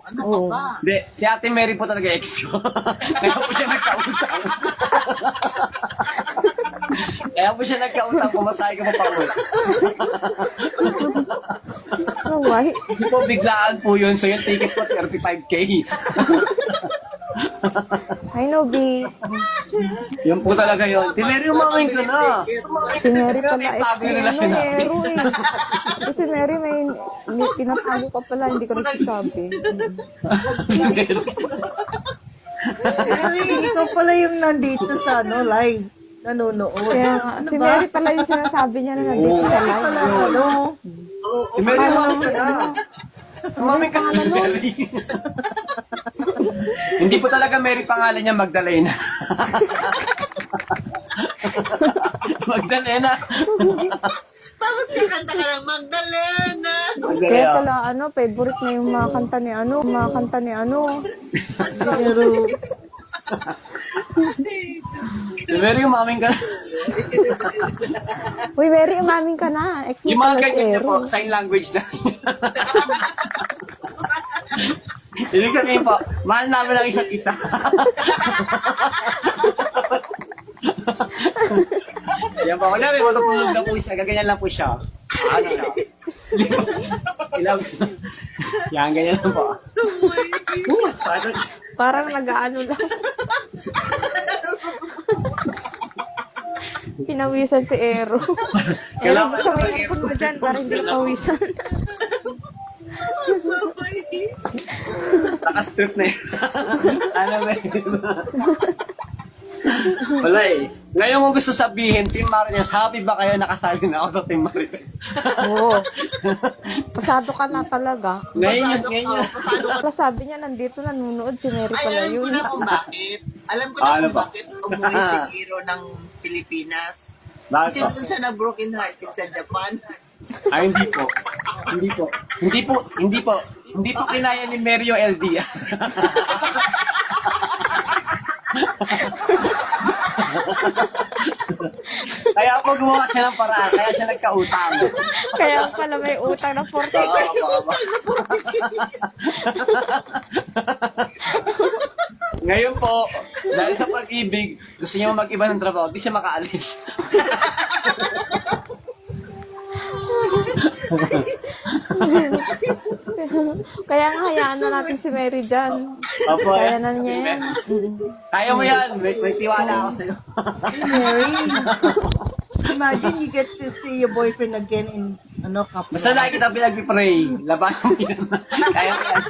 Ano ka Oo. ba? Hindi, si Ate Mary po talaga ex ko. Kaya po siya nagkautang. Kaya po siya nagkautang, pumasahe ko pa pauwi. Oh, why? Kasi po biglaan po yun, so yung ticket po 35K. Hi, Nobi. Yun po talaga yun. Ate Mary, umaming ka na. Si Mary pala May ex tabi ni nila ano, sinabi. Hero eh. Kasi Mary may tinatago ka pala, hindi ko nagsasabi. Mary, ikaw pala yung nandito sa live. Nanonood. Kaya nga, Ano si ba? Mary pala yung sinasabi niya na nandito sa Mary live. pala, ano? Ate Mary, umaming ka na. Umaming ka na, Mary. Hindi po talaga Mary pangalan niya, Magdalena. Magdalena. Tapos kanta ka ng Magdalena. Kaya pala, favorite na yung mga kanta ni Pero, Ate Mary, umaming ka na. Uy, Mary, umaming ka na. Ex mo Yung mga pala si ganyan niya Hero. po, sign language na. Ibig sabihin po, mahal namin ang isa't isa. Yan po, kunyari, matutulog na po siya, gaganyan lang po siya. Ano na? Ilaw siya. Yan, ganyan lang po. Paano siya? Parang nag-ano lang. Pinawisan si Ero. Ero, Kailangan gusto mo talaga ipon mo dyan para hindi ka pawisan. Naka-strip na yun. Ano ba yun? Wala eh. Ngayon kung gusto sabihin, Team Marites, happy ba kayo nakasali na ako sa Team Marites? Oo. Pasado ka na talaga. Ngayon pasado yun. ka, pasado ka. Pala sabi niya, nandito nanonood si Mary Ay, pala alam ko yun. na kung bakit. Alam ko na Ano kung ba? bakit umuwi si Hero ng Pilipinas. Kasi Bakit po? doon siya na broken hearted sa Japan. Ay, hindi po. Hindi po. Hindi po. Hindi po. Hindi po kinaya ni Mario LD. Kaya po gumawa siya ng paraan. Kaya siya nagkautang. Kaya pala may utang na 40. Ngayon po, dahil sa pag-ibig, gusto niya mag-iba ng trabaho, di siya makaalis. Kaya nga, hayaan na natin si Mary dyan. Opo, Kaya na niya yan. Kaya mo yan. May tiwala ako sa'yo. Mary, imagine you get to see your boyfriend again in couple. Basta lagi kita pinag-pray. Labanan mo yan. Kaya mo yan.